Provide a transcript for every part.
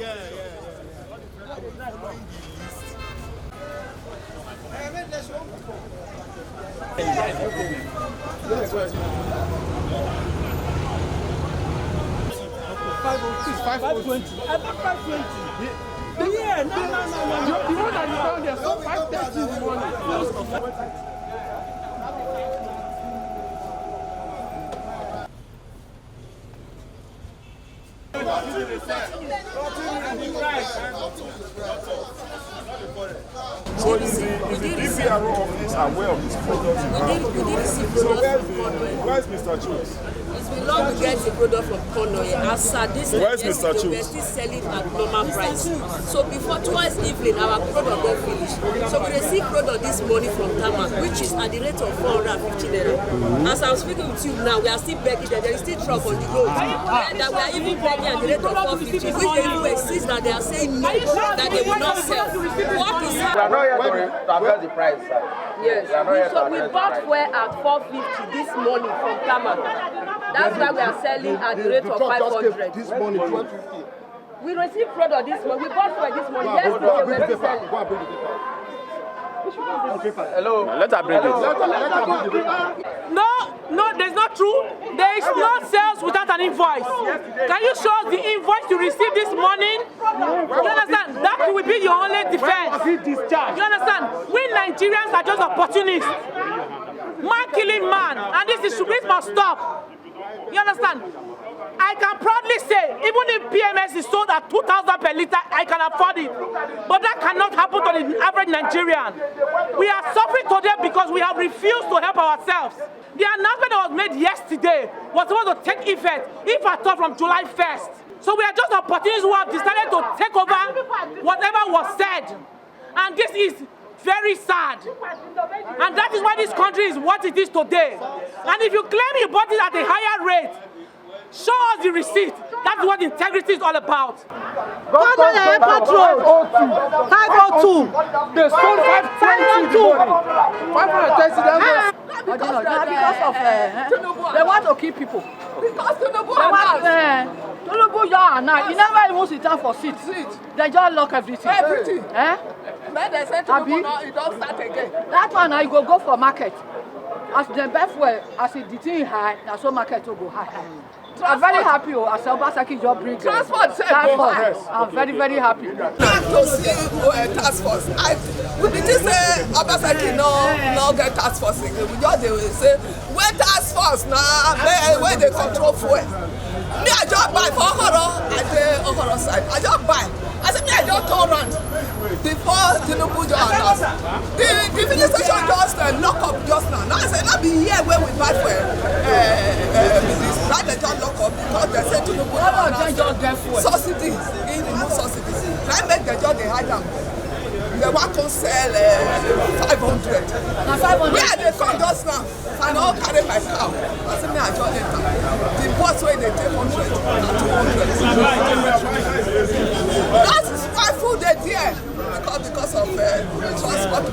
Yeah, no. The one that is down there, so 5:30 in the morning. So is the DPR office aware of this product? We did receive So product where's Mr. Chooks? It's been long to get the product from Konoye. As this Where's Mr. we're Chooks? still selling at normal price. So before towards evening, our product got finished. So we received product this morning from Tama, which is at the rate of 450 naira. As I'm speaking with you now, we are still begging that there is still truck on the road. And that we are even begging at the rate of 450, which they do exist that they are saying no, that they will not sell. What is that? We are not here to adjust the price, sir. Yes, so we bought fuel at 450 this morning from Tama. That's why we are selling at the rate of 500. This morning, 1250. We received product this morning. We bought fuel this morning. Yesterday we were selling. Go and bring the paper. Hello. Let her bring it. Let her bring the paper. No, that's not true. There is no sales without an invoice. Can you show us the invoice you received this morning? You understand? That will be your only defense. You understand? We Nigerians are just opportunists. Man killing man, and this must stop. You understand? I can proudly say, even if PMS is sold at 2,000 per liter, I can afford it. But that cannot happen to the average Nigerian. We are suffering today because we have refused to help ourselves. The announcement that was made yesterday was supposed to take effect, if at all, from July 1st. So we are just opportunists who have decided to take over whatever was said. And this is very sad. And that is why this country is what it is today. And if you claim you bought it at a higher rate, show us the receipt. That's what integrity is all about. 502. They sold 520. 520. Because of they want to kill people. Because Tinubu, you never even sit down for seats. They just lock everything. When they say Tinubu, it don't start again. That one I go for market. As the best way, as the thing high, that's so market will go high. I'm very happy as Obasaki just bring Transport. I'm very, very happy. To see task force. We didn't say Obasaki no get task force again. We just they will say where task force now where they control fuel. Me I just buy for Okoro at the Okoro side. I just buy. I said me I just turn around before Tinubu just announced. The filling station just lock up just now. Now I said not be here where we buy for this. Now they just lock up because they say Tinubu announced subsidies. He remove subsidies. Now make the just they hide them. They want to sell 500. Where they come just now? I don't carry my cow. I said me I just enter. The boss where they take 100 and 200. That is why food they there. Because of transport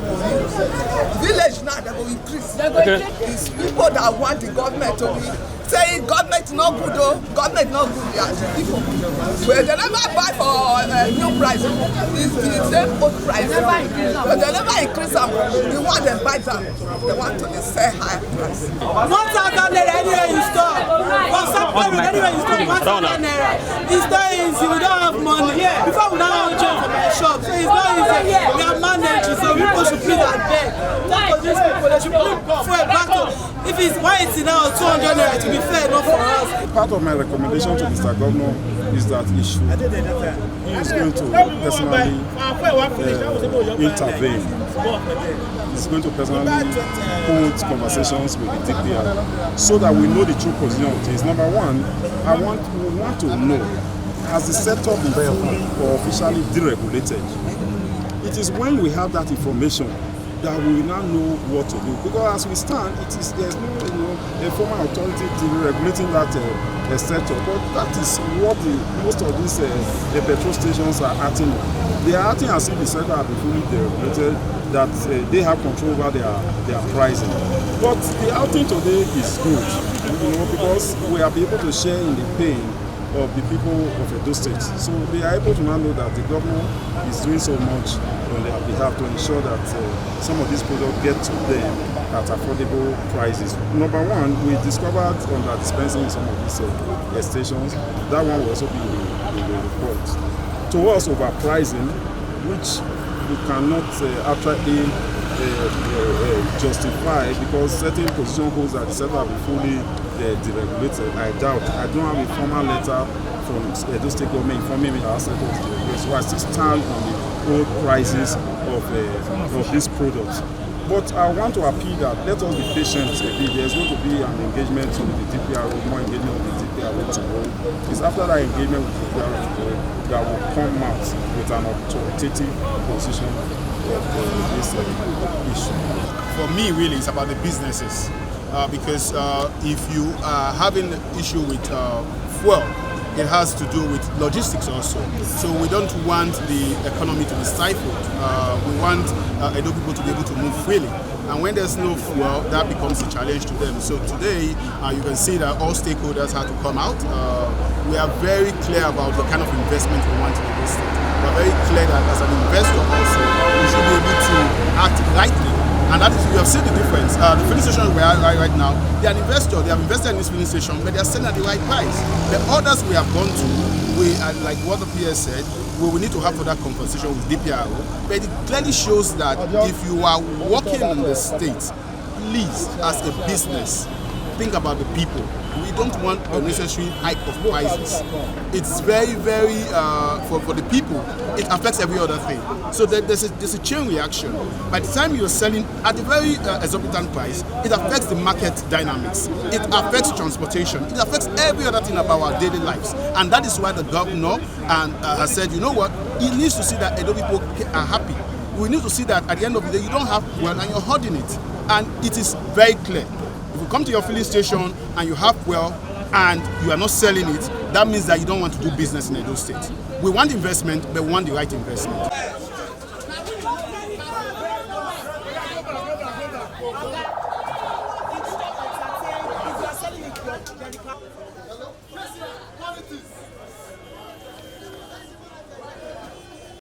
village now they will increase. It's people that want the government to be saying government not good though, government not good, yeah, the people. Well, they never buy for new price. It's the same old price. But they never increase them. The one they buy them, they want to sell higher price. 1,000 naira anywhere you store. For some people, anywhere you store 1,000 naira. It's not easy. We don't have money. Before we don't have change for my shop, so it's not easy. We are managed, so people should please and beg. For these people, they should put fuel back to. If it's 180 now or 200 naira, to be fair enough for us. Part of my recommendation to Mr. Governor is that he is going to personally intervene. He's going to personally hold conversations with the DPR so that we know the true position of things. Number one, we want to know, has the sector been fully or officially deregulated? It is when we have that information that we will now know what to do. Because as we stand, there's no a formal authority regulating that sector. But that is what most of these petrol stations are acting on. They are acting as if the sector have been fully deregulated, that they have control over their pricing. But the outing today is good, because we are able to share in the pain of the people of Edo State. So they are able to now know that the governor is doing so much on their behalf to ensure that some of these products get to them at affordable prices. Number one, we discovered under dispensing in some of these stations, that one will also be in the report. To us, overpricing, which we cannot actually justify because certain position holds that the sector will be fully deregulated. I doubt. I don't have a formal letter from Edo State Govumet informing me that our sector is deregulated. So I still stand on the old prices of these products. But I want to appeal that let us be patient a bit. There's going to be an engagement with the DPR, more engagement with the DPR tomorrow. It's after that engagement with the DPR tomorrow that will come out with an authoritative position of this issue. For me, really, it's about the businesses because if you are having an issue with fuel, it has to do with logistics also. So we don't want the economy to be stifled. We want Edo people to be able to move freely. And when there's no fuel, that becomes a challenge to them. So today, you can see that all stakeholders have to come out. We are very clear about the kind of investment we want in Edo State. We are very clear that as an investor also, we should be able to act rightly. And that is, you have seen the difference. The filling station we are right now, they are an investor, they have invested in this filling station, but they are selling at the right price. The orders we have gone to, like what the PS said, we will need to have for that conversation with DPR. But it clearly shows that if you are working in the state, please, as a business, think about the people. We don't want unnecessary hike of prices. It's very, very, for the people, it affects every other thing. So there's a chain reaction. By the time you're selling at a very exorbitant price, it affects the market dynamics. It affects transportation. It affects every other thing about our daily lives. And that is why the governor has said, you know what, he needs to see that Edo people are happy. We need to see that at the end of the day, you don't have fuel and you're hoarding it. And it is very clear. If you come to your filling station and you have fuel and you are not selling it, that means that you don't want to do business in Edo State. We want investment, but we want the right investment. If you are selling it,